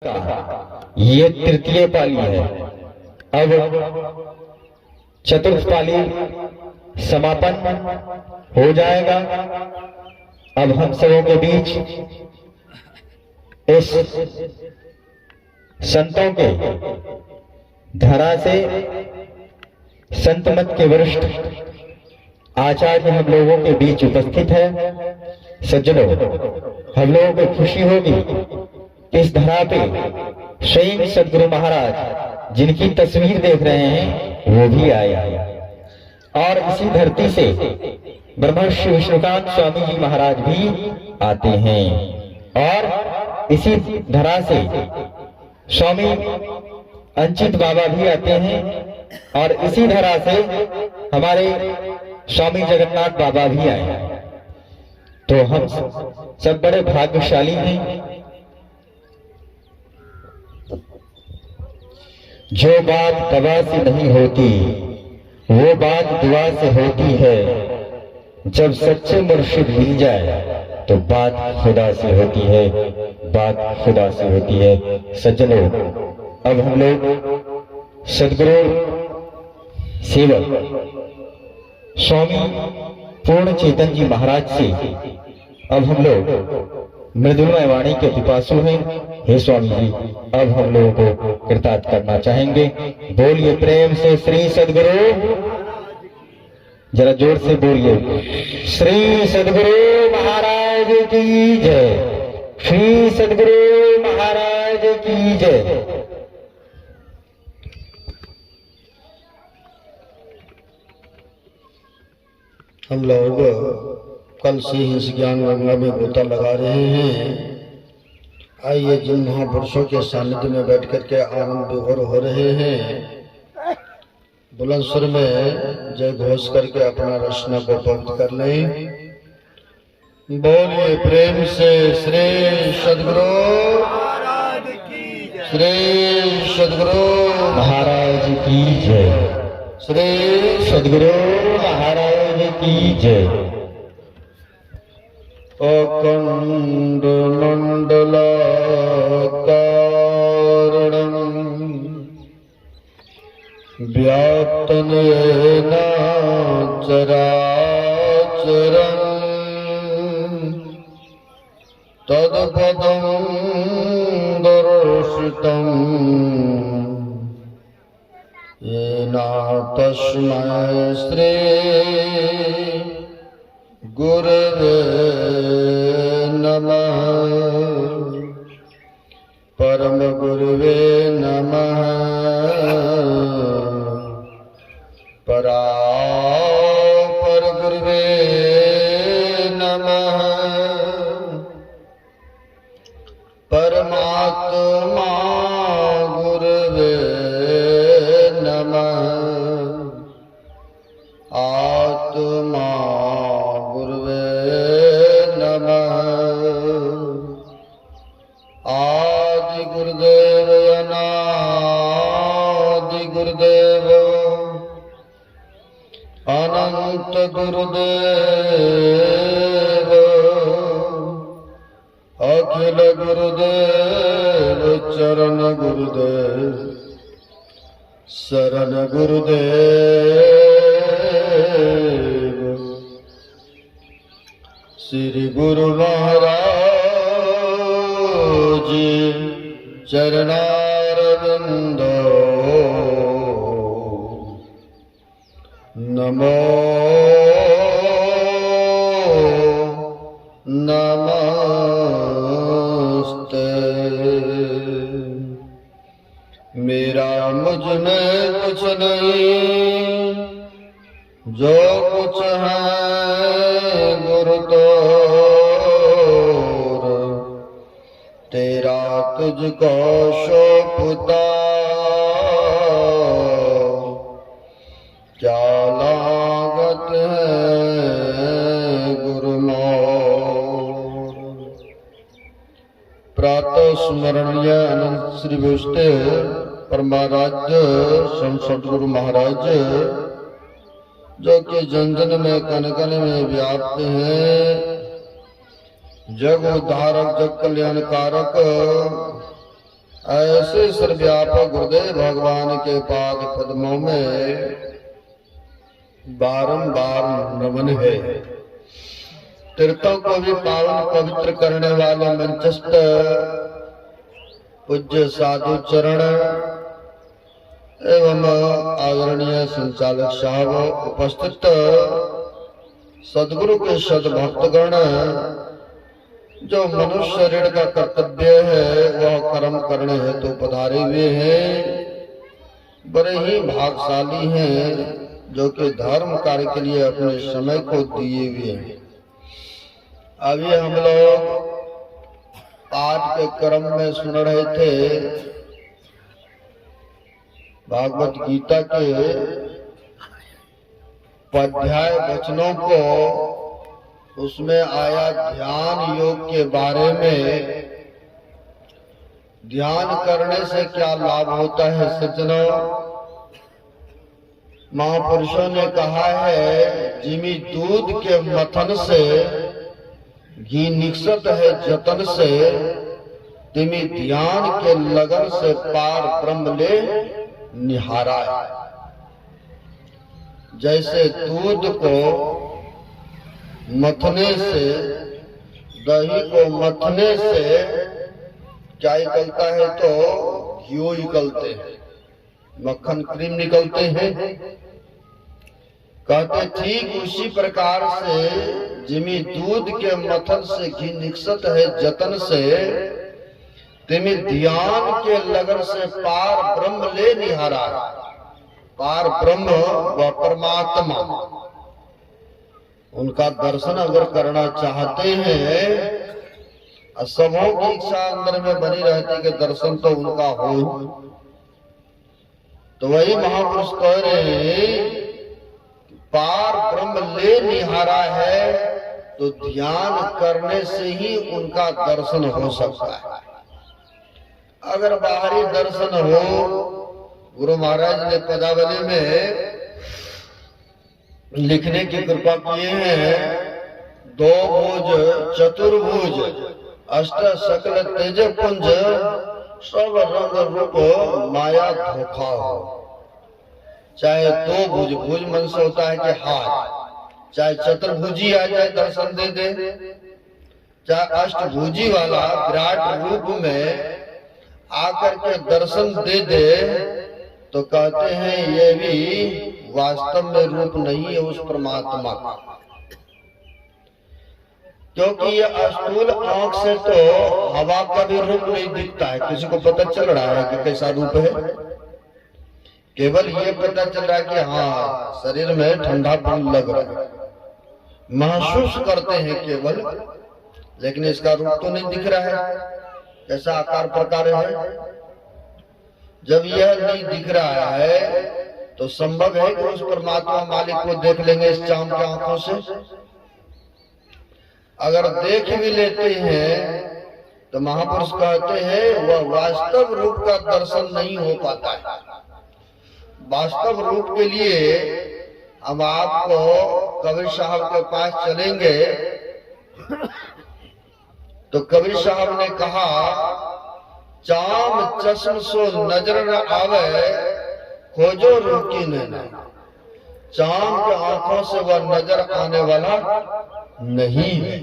ये तृतीय पाली है। अब चतुर्थ पाली समापन हो जाएगा। अब हम सबों के बीच इस संतों के धरा से संत मत के वरिष्ठ आचार्य हम लोगों के बीच उपस्थित है। सज्जनों, हम लोगों को खुशी होगी इस धरा पे स्वयं सदगुरु महाराज जिनकी तस्वीर देख रहे हैं वो भी आए और इसी धरती से ब्रह्मर्षि विष्णुकांत स्वामी जी महाराज भी आते हैं और इसी धरा से स्वामी अंचित बाबा भी आते हैं और इसी धरा से हमारे स्वामी जगन्नाथ बाबा भी आए। तो हम सब बड़े भाग्यशाली हैं। जो बात दवा से नहीं होती वो बात दुआ से होती है। जब सच्चे मुर्शिद मिल जाए तो बात खुदा से होती है, बात खुदा से होती है। सज्जनों, अब हम लोग सदगुरु सेवक स्वामी पूर्ण चेतन जी महाराज से अब हम लोग मृदुलमय वाणी के पिपासु हैं। हे स्वामी जी, अब हम लोगों को कृतार्थ करना चाहेंगे। बोलिए प्रेम से श्री सदगुरु, जरा जोर से बोलिए, श्री सदगुरु महाराज की जय, श्री सदगुरु महाराज की जय। हम लोग कल से ही इस ज्ञान गंगा में गोता लगा रहे हैं। आइए जिन महापुरुषों के सानिध्य में बैठ करके आनंद विभोर हो रहे हैं, बुलंद स्वर में जय घोष करके अपना रचना को पवित्र कर लें। बोलिए प्रेम से श्री सदगुरु महाराज की जय, श्री सदगुरु महाराज की जय, श्री सदगुरु महाराज की जय। अखंड मंडलाकारणं व्याप्तं येन चराचरं तत्पदं दर्शितं येन तस्मै श्री गुरवे नमः, परम गुरुवे नमः, परापर गुरुवे नमः, परमात्मा गुरुवे नमः, आत्मा आदि गुरुदेव अनादि गुरुदेव अनंत गुरुदेव अखिल गुरुदेव चरण गुरुदेव शरण गुरुदेव श्री गुरु महाराज चरणारविंदो नमो नमस्ते। मेरा मुझ में कुछ नहीं, जो कुछ है गुरु तो तेरा तुझको सौंपता, क्या लागत है गुरु मोर। प्रातः स्मरणीय अनंत श्री वैष्णव परमाराध्य संत सद्गुरु महाराज, जो कि जन जन में कण कण में व्याप्त हैं, जग उद्धारक जग कल्याणकारक ऐसे सर्वव्यापक गुरुदेव भगवान के पाद पद्मों में बारंबार नमन है। तीर्थों को भी पावन पवित्र करने वाले मंचस्थ पूज्य साधु चरण एवं आदरणीय संचालक साहब, उपस्थित सदगुरु के सद्भक्तगण, जो मनुष्य ऋण का कर्तव्य है वह कर्म करने हेतु पधारे हुए हैं, बड़े ही भागशाली हैं जो कि धर्म कार्य के लिए अपने समय को दिए हुए हैं। अभी हम लोग पाठ के क्रम में सुन रहे थे भागवत गीता के पद्याय वचनों को। उसमें आया ध्यान योग के बारे में। ध्यान करने से क्या लाभ होता है सज्जनों? महापुरुषों ने कहा है, जिमी दूध के मथन से घी निकसत है जतन से, तिमी ध्यान के लगन से पार ब्रह्म ले निहारा है। जैसे दूध को मथने से, दही को मथने से क्या निकलता है? तो घी निकलते हैं, मक्खन क्रीम निकलते हैं। कहते ठीक उसी प्रकार से जिमी दूध के मथन से घी निकसत है जतन से, तिमी ध्यान के लगन से पार ब्रह्म ले निहारा। पार ब्रह्म व परमात्मा, उनका दर्शन अगर करना चाहते हैं, सबों की इच्छा अंदर में बनी रहती कि दर्शन तो उनका हो, तो वही महापुरुष कह रहे हैं पार ब्रह्म ले निहारा है, तो ध्यान करने से ही उनका दर्शन हो सकता है। अगर बाहरी दर्शन हो, गुरु महाराज ने पदावली में लिखने की कृपा किए हैं, दो भुज चतुर्भुज अष्ट सकल तेज पुंज, सब रंग रूप माया धोखा हो। चाहे दो भुज, भुज मन से होता है कि हाथ, चाहे चतुर्भुजी आ जाए दर्शन दे दे, चाहे अष्टभुजी वाला विराट रूप में आकर के दर्शन दे दे, तो कहते हैं ये भी वास्तव में रूप नहीं है उस परमात्मा का। क्योंकि ये स्थूल आंख से तो हवा का भी रूप नहीं दिखता है, किसी को पता चल रहा है कि कैसा रूप है। केवल ये पता चल रहा है कि हाँ शरीर में ठंडापन लग रहा है, महसूस करते हैं केवल, लेकिन इसका रूप तो नहीं दिख रहा है कैसा आकार प्रकार है। जब यह नहीं दिख रहा है तो संभव है कि उस परमात्मा मालिक को देख लेंगे इस चांद की आंखों से। अगर देख भी लेते हैं तो महापुरुष कहते हैं वह वास्तव रूप का दर्शन नहीं हो पाता है। वास्तव रूप के लिए हम आपको कबीर साहब के पास चलेंगे तो कबीर साहब ने कहा, चाम चश्म सो नजर न आवे, खोजो रूप की नैना। चाम के आंखों से वह नजर आने वाला नहीं है।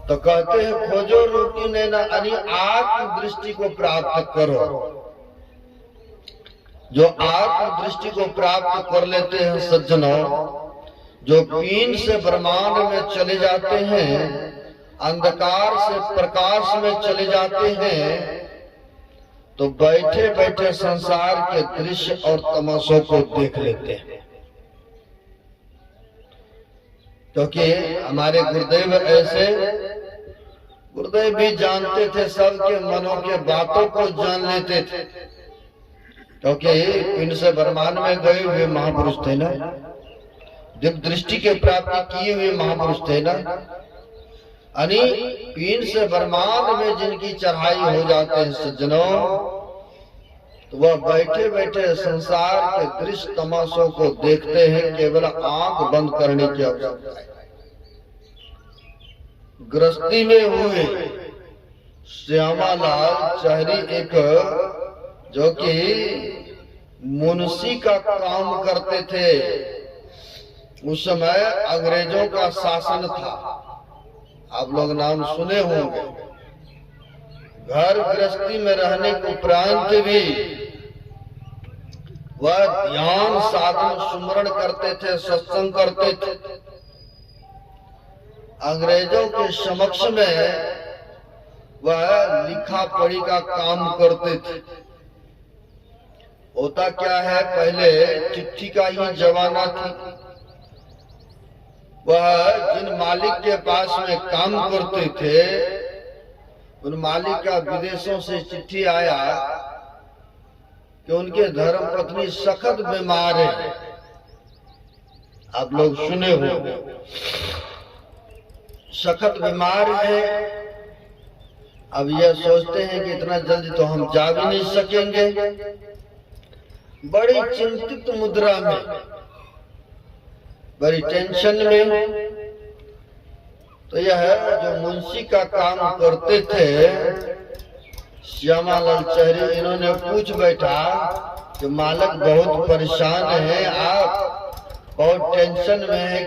तो कहते हैं खोजो रूप की नैना, यानी आत्म दृष्टि को प्राप्त करो। जो आत्म दृष्टि को प्राप्त कर लेते हैं सज्जनों, जो पीन से ब्रह्मांड में चले जाते हैं, अंधकार से प्रकाश में चले जाते हैं, तो बैठे बैठे संसार के दृश्य और तमाशों को देख लेते हैं। क्योंकि हमारे गुरुदेव ऐसे, गुरुदेव भी जानते थे, सबके मनों के बातों को जान लेते थे, क्योंकि पिंड से ब्रह्मांड में गए हुए महापुरुष थे ना, दिव्य दृष्टि के प्राप्ति किए हुए महापुरुष थे ना। यानी पिंड से ब्रह्मांड में जिनकी चढ़ाई हो जाते हैं सज्जनों, तो वह बैठे बैठे संसार के दृश्य तमाशों को देखते हैं, केवल आंख बंद करने की आवश्यकता है। गृहस्थी में हुए श्यामालाल चहरी एक जो कि मुंशी का काम करते थे। उस समय अंग्रेजों का शासन था, आप लोग नाम सुने होंगे। घर गृहस्थी में रहने के उपरांत भी वह ध्यान साधन सुमरण करते थे, सत्संग करते थे। अंग्रेजों के समक्ष में वह लिखा पढ़ी का काम करते थे। होता क्या है, पहले चिट्ठी का ही जमाना था। वह जिन मालिक के पास में काम करते थे, उन मालिक का विदेशों से चिट्ठी आया कि उनके धर्म पत्नी सख्त बीमार है। आप लोग सुने हो, सख्त बीमार है। अब यह सोचते हैं कि इतना जल्दी तो हम जा भी नहीं सकेंगे। बड़ी चिंतित मुद्रा में, बड़ी टेंशन में, तो यह जो मुंशी का काम करते थे श्यामालाल चहरी, इन्होंने पूछ बैठा कि मालिक बहुत परेशान है, आप बहुत टेंशन में है,